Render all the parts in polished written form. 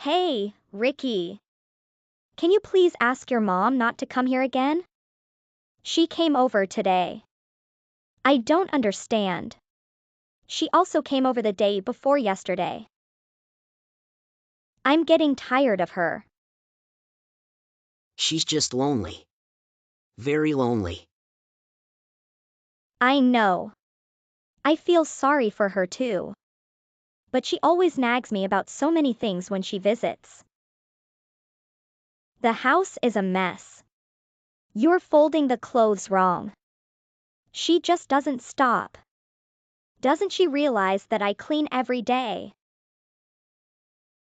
Hey, Ricky. Can you please ask your mom not to come here again? She came over today. I don't understand. She also came over the day before yesterday. I'm getting tired of her. She's just lonely. Very lonely. I know. I feel sorry for her too. But she always nags me about so many things when she visits. The house is a mess. You're folding the clothes wrong. She just doesn't stop. Doesn't she realize that I clean every day?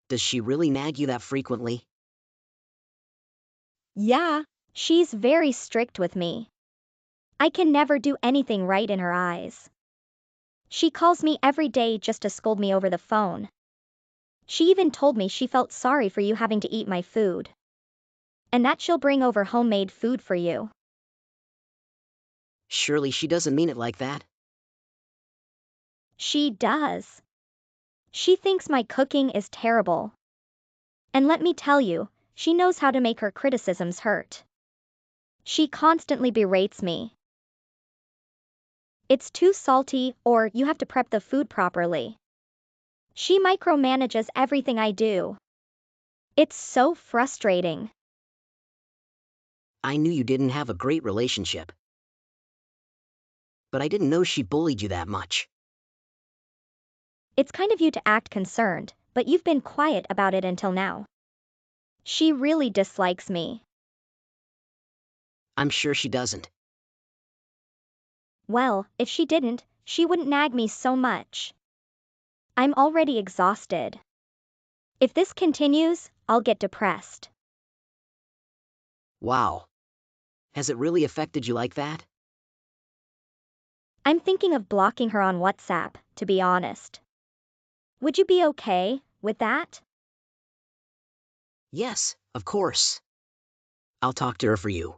Does she really nag you that frequently? Yeah, she's very strict with me. I can never do anything right in her eyes. She calls me every day just to scold me over the phone. She even told me she felt sorry for you having to eat my food. And that she'll bring over homemade food for you. Surely she doesn't mean it like that. She does. She thinks my cooking is terrible. And let me tell you, she knows how to make her criticisms hurt. She constantly berates me. It's too salty, or you have to prep the food properly. She micromanages everything I do. It's so frustrating. I knew you didn't have a great relationship. But I didn't know she bullied you that much. It's kind of you to act concerned, but you've been quiet about it until now. She really dislikes me. I'm sure she doesn't. Well, if she didn't, she wouldn't nag me so much. I'm already exhausted. If this continues, I'll get depressed. Wow. Has it really affected you like that? I'm thinking of blocking her on WhatsApp, to be honest. Would you be okay with that? Yes, of course. I'll talk to her for you.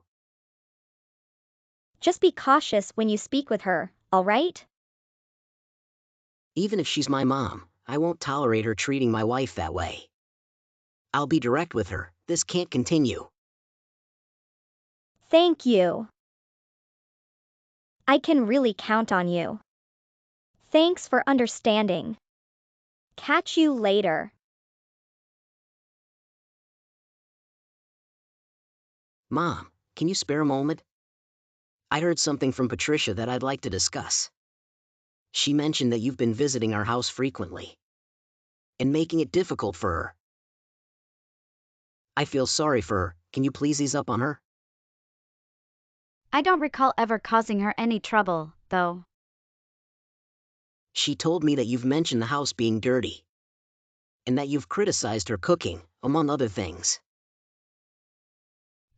Just be cautious when you speak with her, all right? Even if she's my mom, I won't tolerate her treating my wife that way. I'll be direct with her. This can't continue. Thank you. I can really count on you. Thanks for understanding. Catch you later. Mom, can you spare a moment? I heard something from Patricia that I'd like to discuss. She mentioned that you've been visiting our house frequently and making it difficult for her. I feel sorry for her. Can you please ease up on her? I don't recall ever causing her any trouble, though. She told me that you've mentioned the house being dirty and that you've criticized her cooking, among other things.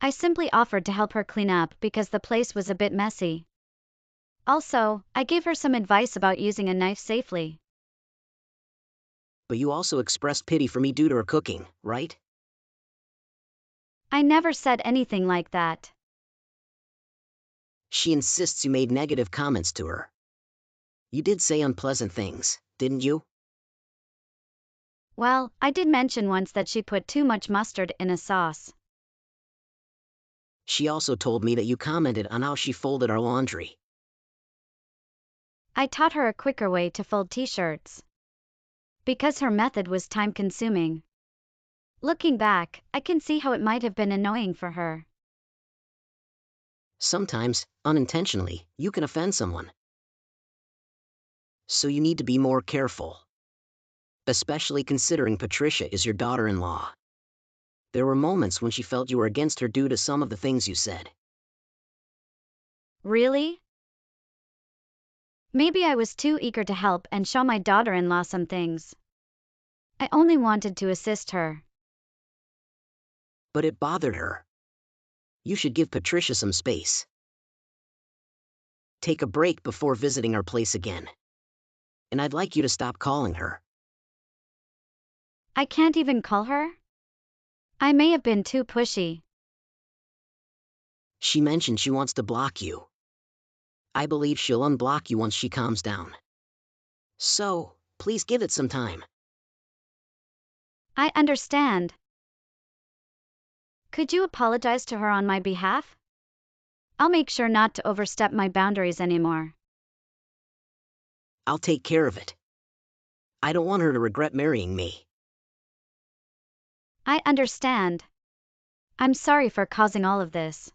I simply offered to help her clean up because the place was a bit messy. Also, I gave her some advice about using a knife safely. But you also expressed pity for me due to her cooking, right? I never said anything like that. She insists you made negative comments to her. You did say unpleasant things, didn't you? Well, I did mention once that she put too much mustard in a sauce. She also told me that you commented on how she folded our laundry. I taught her a quicker way to fold t-shirts. Because her method was time-consuming. Looking back, I can see how it might have been annoying for her. Sometimes, unintentionally, you can offend someone. So you need to be more careful. Especially considering Patricia is your daughter-in-law. There were moments when she felt you were against her due to some of the things you said. Really? Maybe I was too eager to help and show my daughter-in-law some things. I only wanted to assist her. But it bothered her. You should give Patricia some space. Take a break before visiting our place again. And I'd like you to stop calling her. I can't even call her? I may have been too pushy. She mentioned she wants to block you. I believe she'll unblock you once she calms down. So, please give it some time. I understand. Could you apologize to her on my behalf? I'll make sure not to overstep my boundaries anymore. I'll take care of it. I don't want her to regret marrying me. I understand. I'm sorry for causing all of this.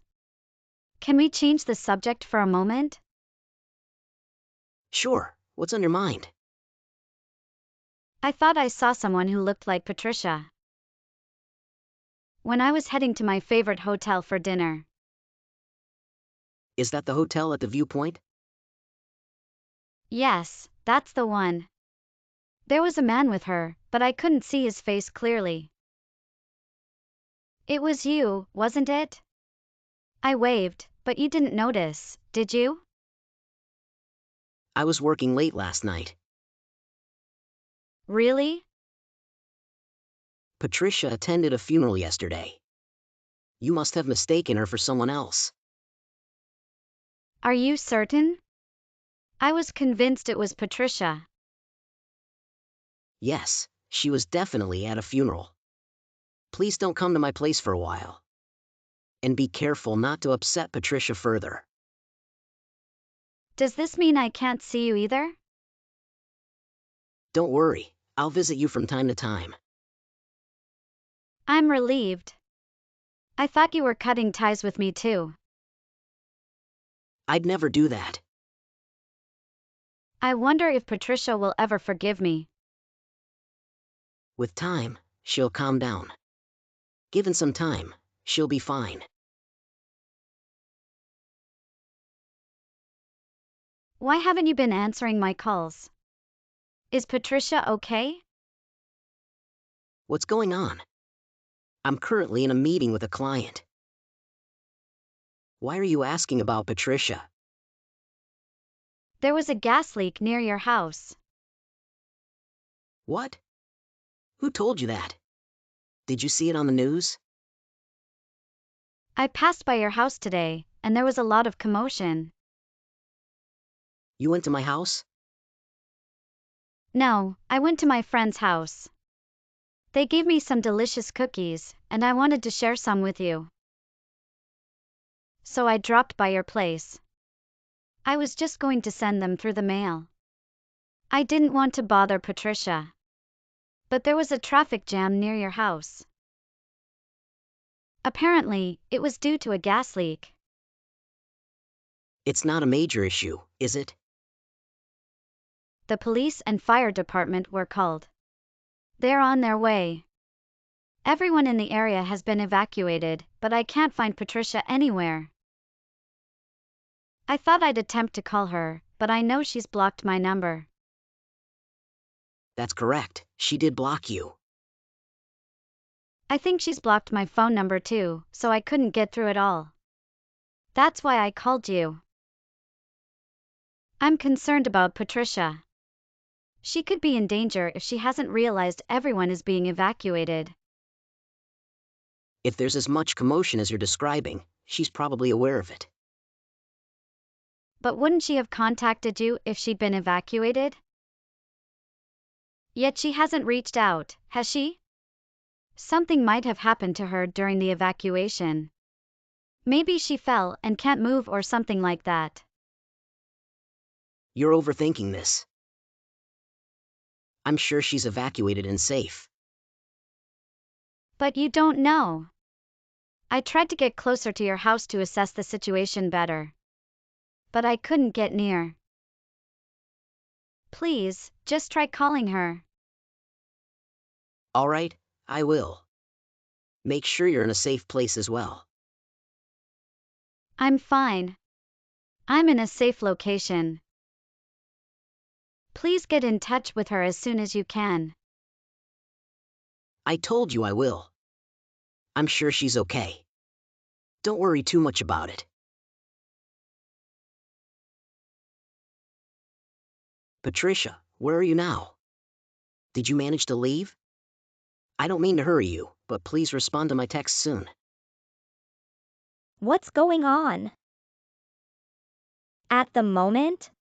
Can we change the subject for a moment? Sure, what's on your mind? I thought I saw someone who looked like Patricia when I was heading to my favorite hotel for dinner. Is that the hotel at the viewpoint? Yes, that's the one. There was a man with her, but I couldn't see his face clearly. It was you, wasn't it? I waved, but you didn't notice, did you? I was working late last night. Really? Patricia attended a funeral yesterday. You must have mistaken her for someone else. Are you certain? I was convinced it was Patricia. Yes, she was definitely at a funeral. Please don't come to my place for a while. And be careful not to upset Patricia further. Does this mean I can't see you either? Don't worry, I'll visit you from time to time. I'm relieved. I thought you were cutting ties with me too. I'd never do that. I wonder if Patricia will ever forgive me. With time, she'll calm down. Given some time, she'll be fine. Why haven't you been answering my calls? Is Patricia okay? What's going on? I'm currently in a meeting with a client. Why are you asking about Patricia? There was a gas leak near your house. What? Who told you that? Did you see it on the news? I passed by your house today, and there was a lot of commotion. You went to my house? No, I went to my friend's house. They gave me some delicious cookies, and I wanted to share some with you. So I dropped by your place. I was just going to send them through the mail. I didn't want to bother Patricia. But there was a traffic jam near your house. Apparently, it was due to a gas leak. It's not a major issue, is it? The police and fire department were called. They're on their way. Everyone in the area has been evacuated, but I can't find Patricia anywhere. I thought I'd attempt to call her, but I know she's blocked my number. That's correct, she did block you. I think she's blocked my phone number too, so I couldn't get through at all. That's why I called you. I'm concerned about Patricia. She could be in danger if she hasn't realized everyone is being evacuated. If there's as much commotion as you're describing, she's probably aware of it. But wouldn't she have contacted you if she'd been evacuated? Yet she hasn't reached out, has she? Something might have happened to her during the evacuation. Maybe she fell and can't move or something like that. You're overthinking this. I'm sure she's evacuated and safe. But you don't know. I tried to get closer to your house to assess the situation better. But I couldn't get near. Please, just try calling her. All right, I will. Make sure you're in a safe place as well. I'm fine. I'm in a safe location. Please get in touch with her as soon as you can. I told you I will. I'm sure she's okay. Don't worry too much about it. Patricia, where are you now? Did you manage to leave? I don't mean to hurry you, but please respond to my text soon. What's going on? At the moment,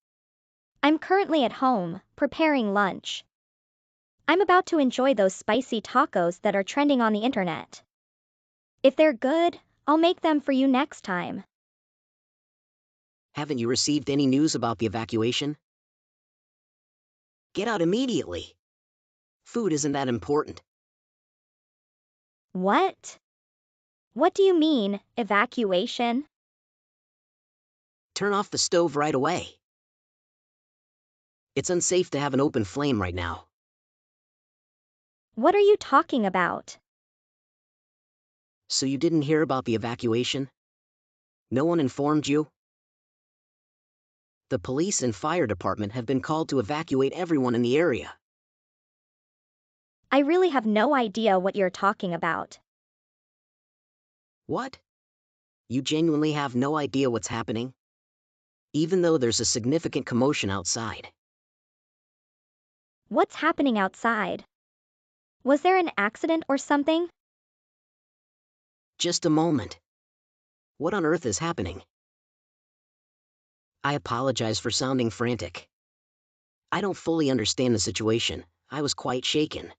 I'm currently at home, preparing lunch. I'm about to enjoy those spicy tacos that are trending on the internet. If they're good, I'll make them for you next time. Haven't you received any news about the evacuation? Get out immediately. Food isn't that important. What? What do you mean, evacuation? Turn off the stove right away. It's unsafe to have an open flame right now. What are you talking about? So you didn't hear about the evacuation? No one informed you? The police and fire department have been called to evacuate everyone in the area. I really have no idea what you're talking about. What? You genuinely have no idea what's happening? Even though there's a significant commotion outside. What's happening outside? Was there an accident or something? Just a moment. What on earth is happening? I apologize for sounding frantic. I don't fully understand the situation. I was quite shaken.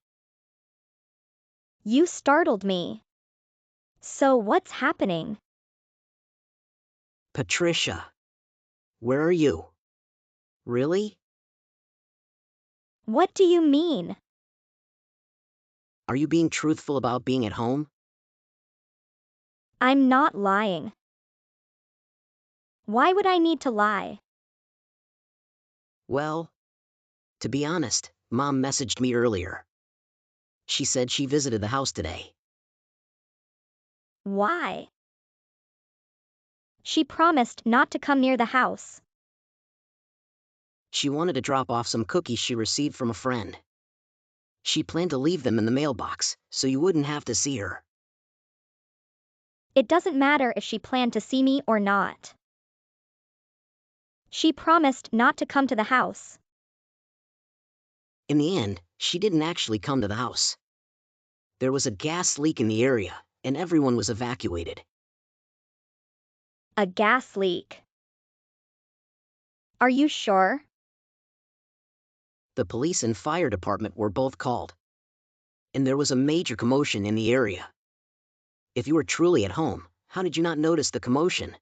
You startled me. So what's happening? Patricia. Where are you? Really? What do you mean? Are you being truthful about being at home? I'm not lying. Why would I need to lie? Well, to be honest, Mom messaged me earlier. She said she visited the house today. Why? She promised not to come near the house. She wanted to drop off some cookies she received from a friend. She planned to leave them in the mailbox, so you wouldn't have to see her. It doesn't matter if she planned to see me or not. She promised not to come to the house. In the end, she didn't actually come to the house. There was a gas leak in the area, and everyone was evacuated. A gas leak. Are you sure? The police and fire department were both called. And there was a major commotion in the area. If you were truly at home, how did you not notice the commotion?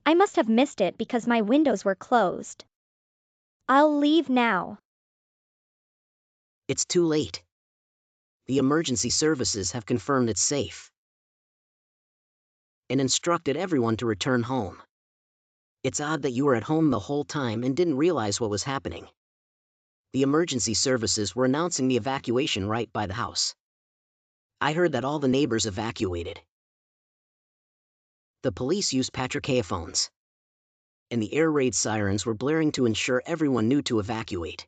I must have missed it because my windows were closed. I'll leave now. It's too late. The emergency services have confirmed it's safe and instructed everyone to return home. It's odd that you were at home the whole time and didn't realize what was happening. The emergency services were announcing the evacuation right by the house. I heard that all the neighbors evacuated. The police used patricaphones, and the air raid sirens were blaring to ensure everyone knew to evacuate.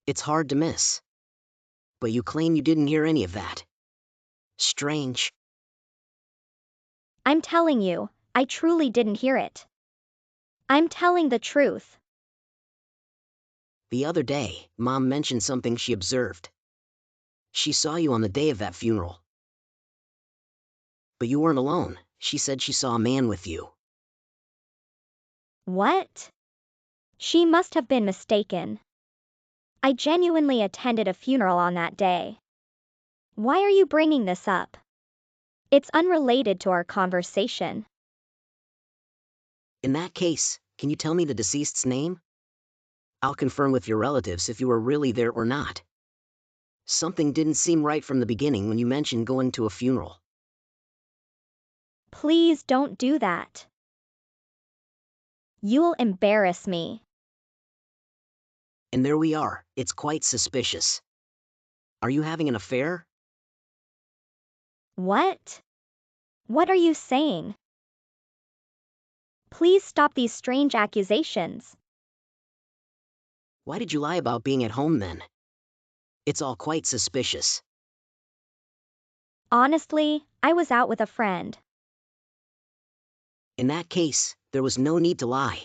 It's hard to miss. But you claim you didn't hear any of that. Strange. I'm telling you, I truly didn't hear it. I'm telling the truth. The other day, Mom mentioned something she observed. She saw you on the day of that funeral. But you weren't alone. She said she saw a man with you. What? She must have been mistaken. I genuinely attended a funeral on that day. Why are you bringing this up? It's unrelated to our conversation. In that case, can you tell me the deceased's name? I'll confirm with your relatives if you were really there or not. Something didn't seem right from the beginning when you mentioned going to a funeral. Please don't do that. You'll embarrass me. And there we are. It's quite suspicious. Are you having an affair? What? What are you saying? Please stop these strange accusations. Why did you lie about being at home then? It's all quite suspicious. Honestly, I was out with a friend. In that case, there was no need to lie.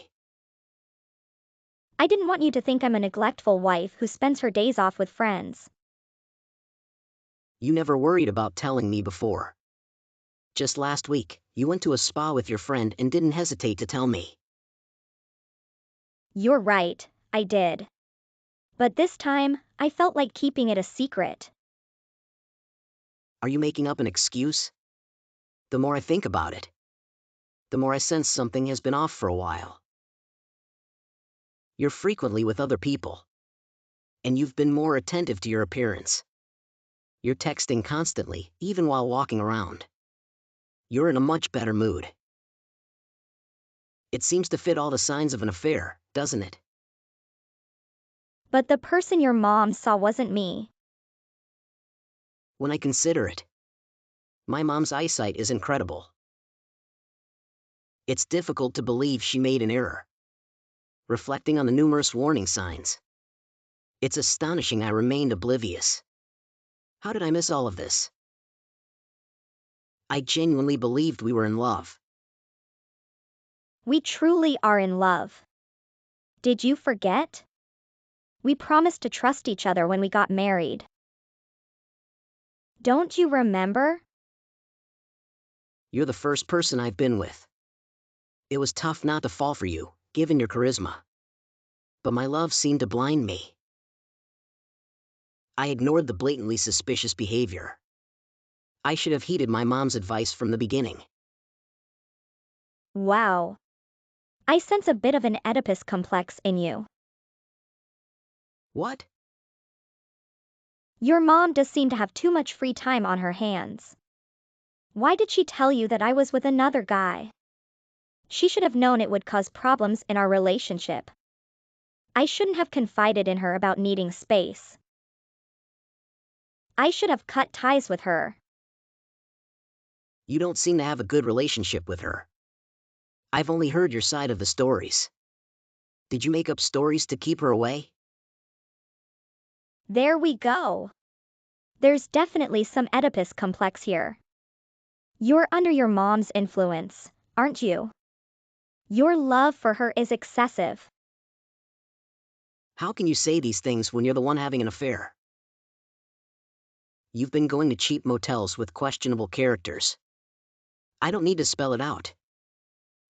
I didn't want you to think I'm a neglectful wife who spends her days off with friends. You never worried about telling me before. Just last week, you went to a spa with your friend and didn't hesitate to tell me. You're right, I did. But this time, I felt like keeping it a secret. Are you making up an excuse? The more I think about it, the more I sense something has been off for a while. You're frequently with other people, and you've been more attentive to your appearance. You're texting constantly, even while walking around. You're in a much better mood. It seems to fit all the signs of an affair, doesn't it? But the person your mom saw wasn't me. When I consider it, my mom's eyesight is incredible. It's difficult to believe she made an error. Reflecting on the numerous warning signs, it's astonishing I remained oblivious. How did I miss all of this? I genuinely believed we were in love. We truly are in love. Did you forget? We promised to trust each other when we got married. Don't you remember? You're the first person I've been with. It was tough not to fall for you, given your charisma. But my love seemed to blind me. I ignored the blatantly suspicious behavior. I should have heeded my mom's advice from the beginning. Wow. I sense a bit of an Oedipus complex in you. What? Your mom does seem to have too much free time on her hands. Why did she tell you that I was with another guy? She should have known it would cause problems in our relationship. I shouldn't have confided in her about needing space. I should have cut ties with her. You don't seem to have a good relationship with her. I've only heard your side of the stories. Did you make up stories to keep her away? There we go. There's definitely some Oedipus complex here. You're under your mom's influence, aren't you? Your love for her is excessive. How can you say these things when you're the one having an affair? You've been going to cheap motels with questionable characters. I don't need to spell it out.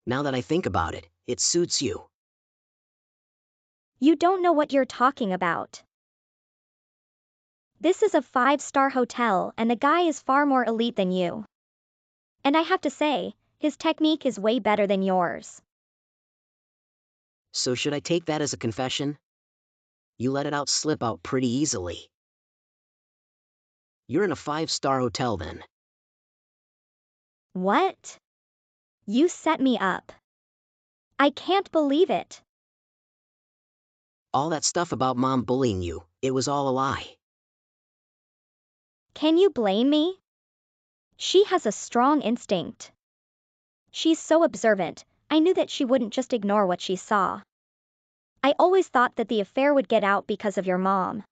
Now that I think about it, it suits you. You don't know what you're talking about. This is a 5-star hotel and the guy is far more elite than you. And I have to say, his technique is way better than yours. So should I take that as a confession? You let it out slip out pretty easily. You're in a 5-star hotel then. What? You set me up. I can't believe it. All that stuff about mom bullying you, it was all a lie. Can you blame me? She has a strong instinct. She's so observant, I knew that she wouldn't just ignore what she saw. I always thought that the affair would get out because of your mom.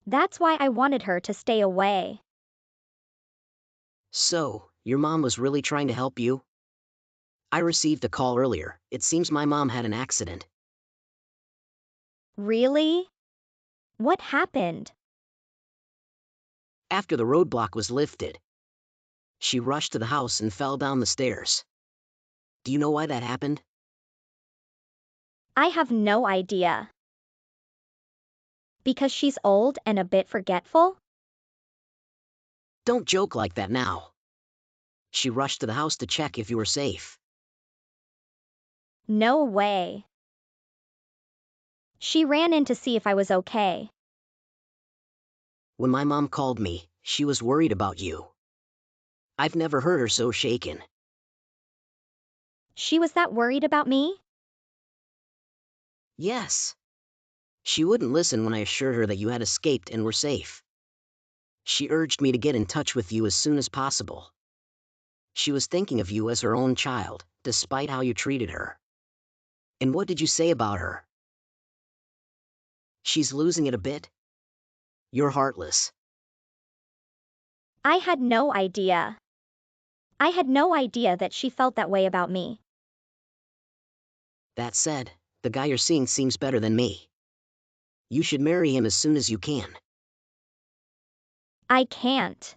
That's why I wanted her to stay away. So, your mom was really trying to help you? I received a call earlier. It seems my mom had an accident. Really? What happened? After the roadblock was lifted, she rushed to the house and fell down the stairs. Do you know why that happened? I have no idea. Because she's old and a bit forgetful? Don't joke like that now. She rushed to the house to check if you were safe. No way. She ran in to see if I was okay. When my mom called me, she was worried about you. I've never heard her so shaken. She was that worried about me? Yes. She wouldn't listen when I assured her that you had escaped and were safe. She urged me to get in touch with you as soon as possible. She was thinking of you as her own child, despite how you treated her. And what did you say about her? She's losing it a bit? You're heartless. I had no idea. I had no idea that she felt that way about me. That said, the guy you're seeing seems better than me. You should marry him as soon as you can. I can't.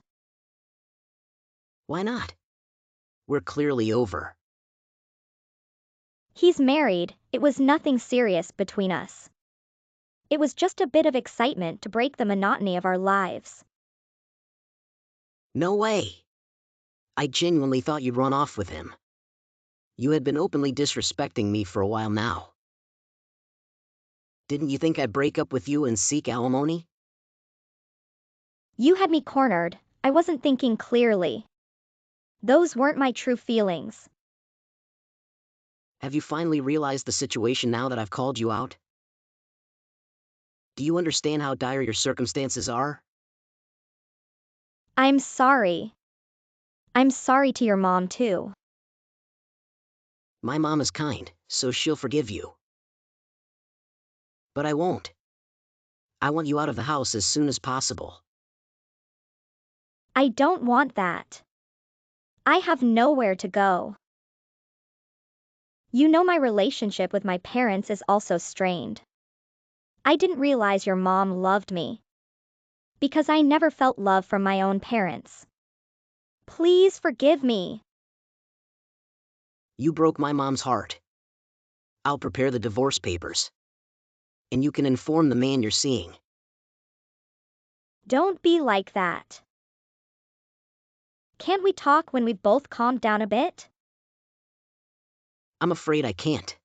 Why not? We're clearly over. He's married, it was nothing serious between us. It was just a bit of excitement to break the monotony of our lives. No way. I genuinely thought you'd run off with him. You had been openly disrespecting me for a while now. Didn't you think I'd break up with you and seek alimony? You had me cornered. I wasn't thinking clearly. Those weren't my true feelings. Have you finally realized the situation now that I've called you out? Do you understand how dire your circumstances are? I'm sorry. I'm sorry to your mom too. My mom is kind, so she'll forgive you. But I won't. I want you out of the house as soon as possible. I don't want that. I have nowhere to go. You know my relationship with my parents is also strained. I didn't realize your mom loved me. Because I never felt love from my own parents. Please forgive me. You broke my mom's heart. I'll prepare the divorce papers. And you can inform the man you're seeing. Don't be like that. Can't we talk when we've both calmed down a bit? I'm afraid I can't.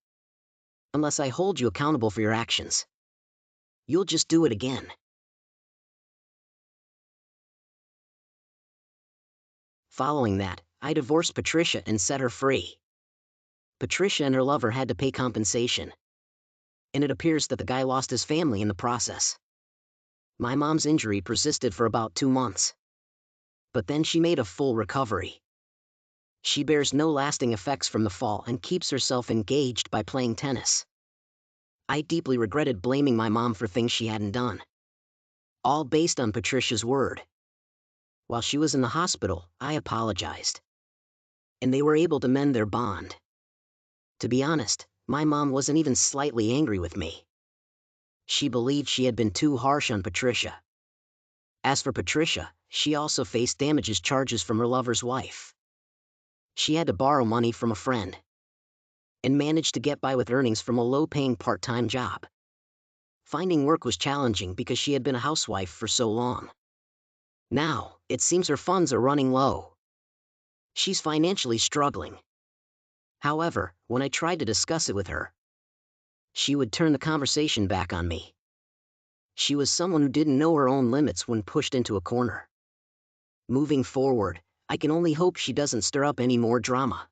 Unless I hold you accountable for your actions. You'll just do it again. Following that, I divorced Patricia and set her free. Patricia and her lover had to pay compensation. And it appears that the guy lost his family in the process. My mom's injury persisted for about 2 months. But then she made a full recovery. She bears no lasting effects from the fall and keeps herself engaged by playing tennis. I deeply regretted blaming my mom for things she hadn't done. All based on Patricia's word. While she was in the hospital, I apologized. And they were able to mend their bond. To be honest, my mom wasn't even slightly angry with me. She believed she had been too harsh on Patricia. As for Patricia, she also faced damages charges from her lover's wife. She had to borrow money from a friend. And managed to get by with earnings from a low-paying part-time job. Finding work was challenging because she had been a housewife for so long. Now, it seems her funds are running low. She's financially struggling. However, when I tried to discuss it with her, she would turn the conversation back on me. She was someone who didn't know her own limits when pushed into a corner. Moving forward, I can only hope she doesn't stir up any more drama.